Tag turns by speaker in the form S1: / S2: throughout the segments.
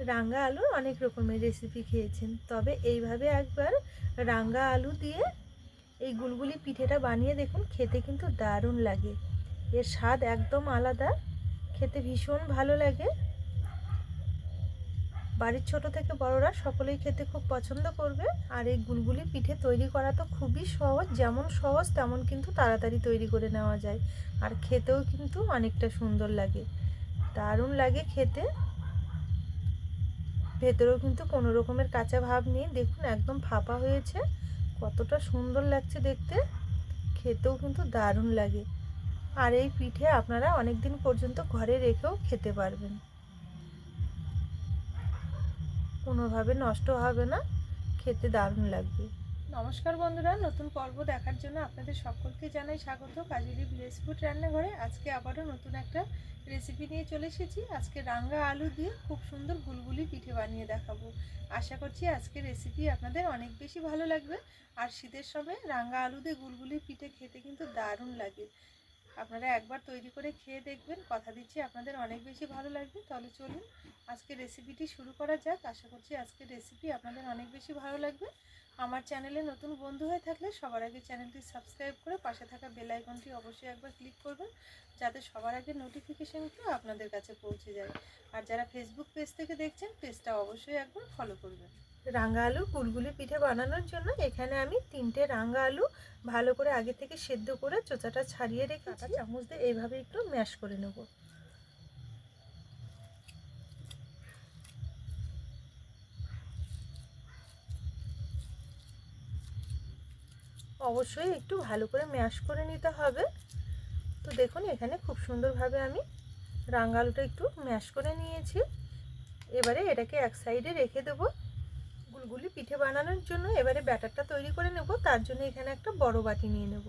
S1: রাঙা আলুর অনেক রকমের রেসিপি খেয়েছেন, তবে এইভাবে একবার রাঙা আলু দিয়ে এই গুলগুলি পিঠেটা বানিয়ে দেখুন, খেতে কিন্তু দারুণ লাগে। এর স্বাদ একদম আলাদা, খেতে ভীষণ ভালো লাগে। বাড়ির ছোট থেকে বড়রা সকলেই খেতে খুব পছন্দ করবে। আর এই গুলগুলি পিঠে তৈরি করা তো খুবই সহজ, যেমন সহজ তেমন কিন্তু তাড়াতাড়ি তৈরি করে নেওয়া যায়। আর খেতেও কিন্তু অনেকটা সুন্দর লাগে, দারুণ লাগে খেতে। ভেতরেও কিন্তু কোনো রকমের কাঁচা ভাব নেই, দেখুন একদম ফাঁপা হয়েছে, কতটা সুন্দর লাগছে দেখতে, খেতেও কিন্তু দারুণ লাগে। আর এই পিঠে আপনারা অনেক দিন পর্যন্ত ঘরে রেখেও খেতে পারবেন, কোনোভাবে নষ্ট হবে না, খেতে দারুণ লাগবে। নমস্কার বন্ধুরা, নতুন পর্ব দেখার জন্য আপনাদের সকলকে জানাই স্বাগত কাজলি ভিলেজ ফুড রান্নাঘরে। আজকে আবারও নতুন একটা রেসিপি নিয়ে চলে এসেছি। আজকে রাঙা আলু দিয়ে খুব সুন্দর গুলগুলি পিঠে বানিয়ে দেখাবো। আশা করছি আজকের রেসিপি আপনাদের অনেক বেশি ভালো লাগবে। আর শীতের সময় রাঙা আলু দিয়ে গুলগুলি পিঠে খেতে কিন্তু দারুণ লাগে। আপনারা একবার তৈরি করে খেয়ে দেখবেন, কথা দিচ্ছি আপনাদের অনেক বেশি ভালো লাগবে। তাহলে চলুন আজকে রেসিপিটি শুরু করা যাক। আশা করছি আজকের রেসিপি আপনাদের অনেক বেশি ভালো লাগবে। আমার চ্যানেলে নতুন বন্ধু হয়ে থাকলে সবার আগে চ্যানেলটি সাবস্ক্রাইব করে পাশে থাকা বেল আইকনটি অবশ্যই একবার ক্লিক করবেন, যাতে সবার আগে নোটিফিকেশানগুলো আপনাদের কাছে পৌঁছে যায়। আর যারা ফেসবুক পেজ থেকে দেখছেন, পেজটা অবশ্যই একবার ফলো করবেন। রাঙা আলু গুলগুলি পিঠে বানানোর জন্য এখানে আমি 3টে রাঙা আলু ভালো করে আগে থেকে সেদ্ধ করে চোচাটা ছাড়িয়ে রেখে চামচ দিয়ে এইভাবে একটু ম্যাশ করে নেব। অবশ্যই একটু ভালো করে ম্যাশ করে নিতে হবে। তো দেখুন এখানে খুব সুন্দরভাবে আমি রাঙা আলুটা একটু ম্যাশ করে নিয়েছি। এবারে এটাকে এক সাইডে রেখে দেবো। গুলগুলি পিঠে বানানোর জন্য এবারে ব্যাটারটা তৈরি করে নেব। তার জন্য এখানে একটা বড় বাটি নিয়ে নেব।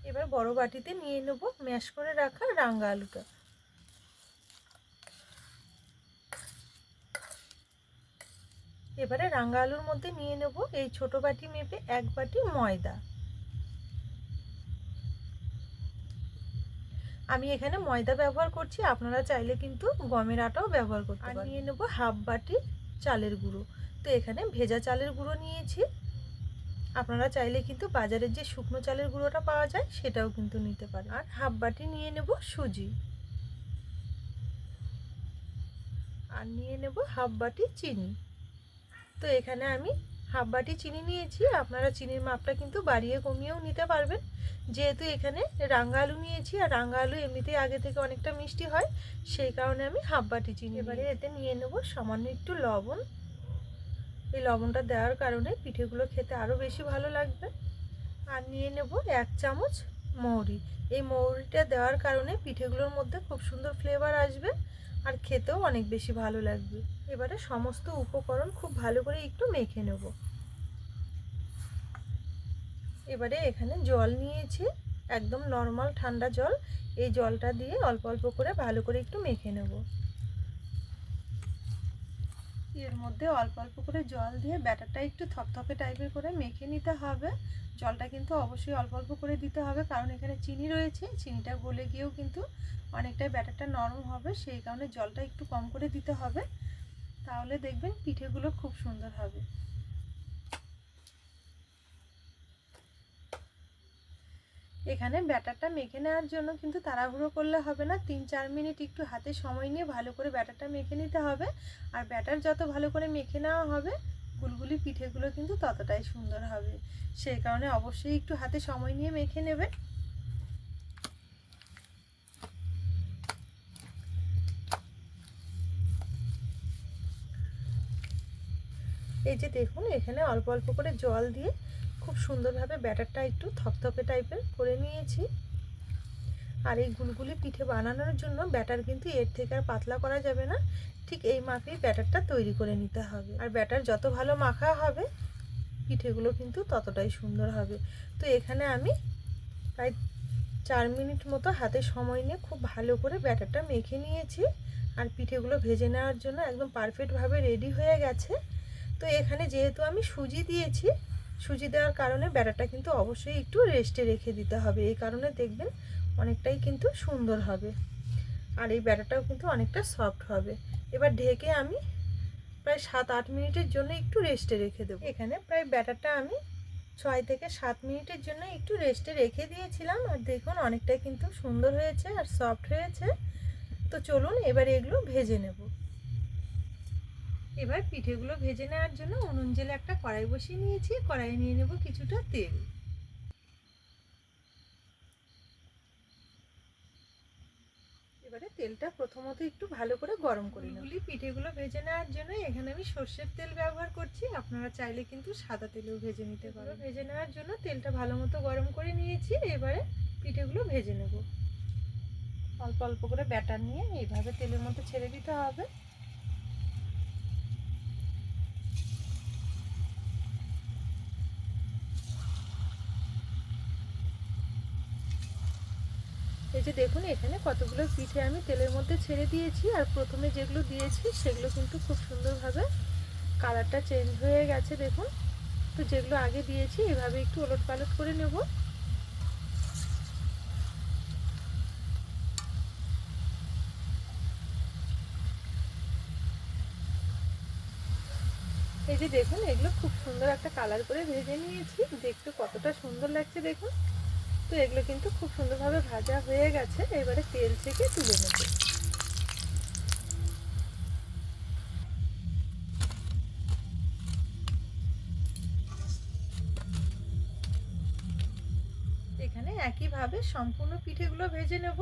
S1: এবার বড় বাটিতে নিয়ে নেব ম্যাশ করে রাখা রাঙা আলুটা। এবারে রাঙা আলুর মধ্যে নিয়ে নেব এই ছোট বাটি মেপে 1 বাটি ময়দা। আমি এখানে ময়দা ব্যবহার করছি, আপনারা চাইলে কিন্তু গমের আটাও ব্যবহার করতে পারেন। আর নিয়ে নেব হাফ বাটি চালের গুঁড়ো। তো এখানে ভেজা চালের গুঁড়ো নিয়েছি, আপনারা চাইলে কিন্তু বাজারের যে শুকনো চালের গুঁড়োটা পাওয়া যায় সেটাও কিন্তু নিতে পারেন। আর হাফ বাটি নিয়ে নেব সুজি, আর নিয়ে নেব হাফ বাটি চিনি। তো এখানে আমি হাফ বাটি চিনি নিয়েছি, আপনারা চিনির মাপটা কিন্তু বাড়িয়ে কমিয়েও নিতে পারবেন। যেহেতু এখানে রাঙা আলু নিয়েছি, আর রাঙা আলু এমনিতেই আগে থেকে অনেকটা মিষ্টি হয়, সেই কারণে আমি হাফ বাটি চিনি। এবারে এতে নিয়ে নেব সামান্য একটু লবণ। এই লবণটা দেওয়ার কারণে পিঠেগুলো খেতে আরও বেশি ভালো লাগবে। আর নিয়ে নেব 1 চামচ মৌরি। এই মৌরিটা দেওয়ার কারণে পিঠেগুলোর মধ্যে খুব সুন্দর ফ্লেভার আসবে, আর খেতেও অনেক বেশি ভালো লাগবে। এবারে সমস্ত উপকরণ খুব ভালো করে একটু মেখে নেব। এবারে এখানে জল নিয়েছি, একদম নর্মাল ঠান্ডা জল। এই জলটা দিয়ে অল্প অল্প করে ভালো করে একটু মেখে নেব। এর মধ্যে অল্প অল্প করে জল দিয়ে ব্যাটারটা একটু থকথকে টাইপের করে মেখে নিতে হবে। জলটা কিন্তু অবশ্যই অল্প অল্প করে দিতে হবে, কারণ এখানে চিনি রয়েছে, চিনিটা গলে গিয়েও কিন্তু অনেকটাই ব্যাটারটা নরম হবে, সেই কারণে জলটা একটু কম করে দিতে হবে। তাহলে দেখবেন পিঠেগুলো খুব সুন্দর হবে। এখানে ব্যাটারটা মেখে নেওয়ার জন্য কিন্তু তাড়াহুড়ো করলে হবে না, 3-4 মিনিট একটু হাতে সময় নিয়ে ভালো করে ব্যাটারটা মেখে নিতে হবে। আর ব্যাটার যত ভালো করে মেখে নেওয়া হবে, গুলগুলি পিঠেগুলো কিন্তু ততটাই সুন্দর হবে। সেই কারণে অবশ্যই একটু হাতে সময় নিয়ে মেখে নেবে। এই যে দেখুন এখানে অল্প অল্প করে জল দিয়ে খুব সুন্দরভাবে ব্যাটারটা একটু থকথকে টাইপের করে নিয়েছি। আর এই গুলগুলি পিঠে বানানোর জন্য ব্যাটার কিন্তু এর থেকে আর পাতলা করা যাবে না, ঠিক এই মাপেই ব্যাটারটা তৈরি করে নিতে হবে। আর ব্যাটার যত ভালো মাখা হবে, পিঠেগুলো কিন্তু ততটাই সুন্দর হবে। তো এখানে আমি প্রায় 4 মিনিট মতো হাতে সময় নিয়ে খুব ভালো করে ব্যাটারটা মেখে নিয়েছি। আর পিঠেগুলো ভেজে নেওয়ার জন্য একদম পারফেক্টভাবে রেডি হয়ে গেছে। তো এখানে যেহেতু আমি সুজি দিয়েছি, সুজি দেওয়ার কারণে ব্যাটারটা কিন্তু অবশ্যই একটু রেস্টে রেখে দিতে হবে, এই কারণে দেখবেন অনেকটাই কিন্তু সুন্দর হবে। আর এই ব্যাটারটাও কিন্তু অনেকটা সফট হবে। এবার ঢেকে আমি প্রায় 7-8 মিনিটের জন্য একটু রেস্টে রেখে দেবো। এখানে প্রায় ব্যাটারটা আমি 6 থেকে 7 মিনিটের জন্য একটু রেস্টে রেখে দিয়েছিলাম। আর দেখুন অনেকটাই কিন্তু সুন্দর হয়েছে আর সফট হয়েছে। তো চলুন এবার এগুলো ভেজে নেব। এবার পিঠেগুলো ভেজে নেওয়ার জন্য উনুন জেলে একটা কড়াই বসিয়ে নিয়েছি। কড়াইয়ে নিয়ে নেব কিছুটা তেল। এবারে তেলটা প্রথমত একটু ভালো করে গরম করে নেব। পিঠেগুলো ভেজে নেওয়ার জন্য এখানে আমি সর্ষের তেল ব্যবহার করছি। আপনারা চাইলে কিন্তু সাদা তেলেও ভেজে নিতে পারেন। ভেজে নেওয়ার জন্য তেলটা ভালো মতো গরম করে নিয়েছি। এবারে পিঠেগুলো ভেজে নেব। অল্প অল্প করে ব্যাটার নিয়ে এইভাবে তেলের মধ্যে ছেড়ে দিতে হবে। এই যে দেখুন এখানে কতগুলো পিঠে আমি তেলের মধ্যে ছেড়ে দিয়েছি। আর প্রথমে যেগুলো দিয়েছি সেগুলো কিন্তু খুব সুন্দরভাবে কালারটা চেঞ্জ হয়ে গেছে দেখুন। তো যেগুলো আগে দিয়েছি এভাবে একটু ওলট পালট করে নেব। এই যে দেখুন এগুলো খুব সুন্দর একটা কালার করে ভেজে নিয়েছি। দেখতে কতটা সুন্দর লাগছে দেখুন। তো এগুলো কিন্তু খুব সুন্দরভাবে ভাজা হয়ে গেছে। এবারে তেল থেকে তুলে নেব। এখানে একইভাবে সম্পূর্ণ পিঠেগুলো ভেজে নেব।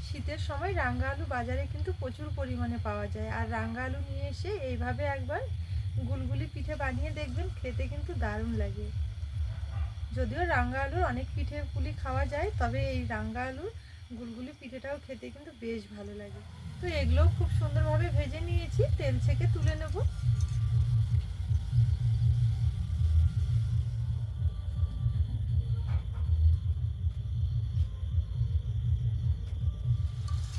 S1: শীতের সময় রাঙা আলু বাজারে কিন্তু প্রচুর পরিমাণে পাওয়া যায়। আর রাঙা আলু নিয়ে এসে এইভাবে একবার গুলগুলি পিঠে বানিয়ে দেখবেন, খেতে কিন্তু দারুণ লাগে। যদিও রাঙা আলুর অনেক পিঠে পুলি খাওয়া যায়, তবে এই রাঙা আলুর গুলগুলি পিঠেটাও খেতে কিন্তু বেশ ভালো লাগে। তো এগুলোও খুব সুন্দরভাবে ভেজে নিয়েছি। তেল থেকে তুলে নেব।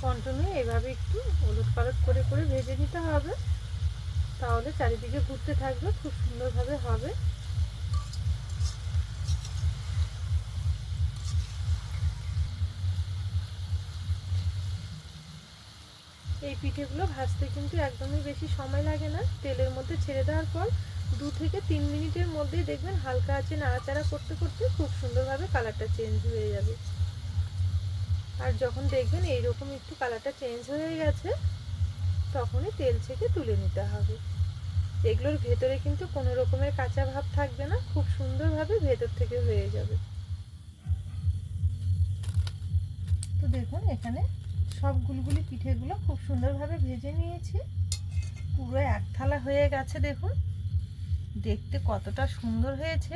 S1: কন্টিনিউ এইভাবে একটু ওলট পালট করে করে ভেজে নিতে হবে, তাহলে চারিদিকে ঘুরতে থাকবে, খুব সুন্দরভাবে হবে। এই পিঠেগুলো ভাজতে কিন্তু একদমই বেশি সময় লাগে না। তেলের মধ্যে ছেড়ে দেওয়ার পর 2 থেকে 3 মিনিটের মধ্যেই দেখবেন হালকা আঁচে নাড়াচাড়া করতে করতে খুব সুন্দরভাবে কালারটা চেঞ্জ হয়ে যাবে। আর যখন দেখবেন এইরকম একটু কালারটা চেঞ্জ হয়ে গেছে, তখনই তেল থেকে তুলে নিতে হবে। এগুলোর ভেতরে কিন্তু কোনো রকমের কাঁচা ভাব থাকবে না, খুব সুন্দরভাবে ভেতর থেকে হয়ে যাবে। তো দেখুন এখানে সব গুলগুলি পিঠেগুলো খুব সুন্দরভাবে ভেজে নিয়েছি। পুরো এক থালা হয়ে গেছে দেখুন। দেখতে কতটা সুন্দর হয়েছে।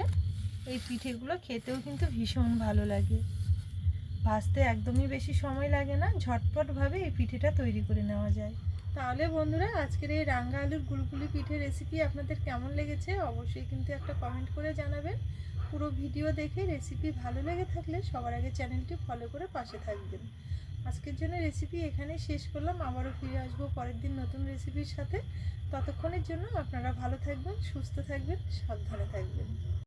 S1: এই পিঠেগুলো খেতেও কিন্তু ভীষণ ভালো লাগে। ভাজতে একদমই বেশি সময় লাগে না, ঝটপটভাবে এই পিঠেটা তৈরি করে নেওয়া যায়। তাহলে বন্ধুরা আজকের এই রাঙা আলুর গুলগুলি পিঠে রেসিপি আপনাদের কেমন লেগেছে অবশ্যই কিন্তু একটা কমেন্ট করে জানাবেন। পুরো ভিডিও দেখে রেসিপি ভালো লেগে থাকলে সবার আগে চ্যানেলটি ফলো করে পাশে থাকবেন। আজকের জন্য রেসিপি এখানেই শেষ করলাম। আবারও ফিরে আসবো পরের দিন নতুন রেসিপির সাথে। ততক্ষণের জন্য আপনারা ভালো থাকবেন, সুস্থ থাকবেন, সাবধানে থাকবেন।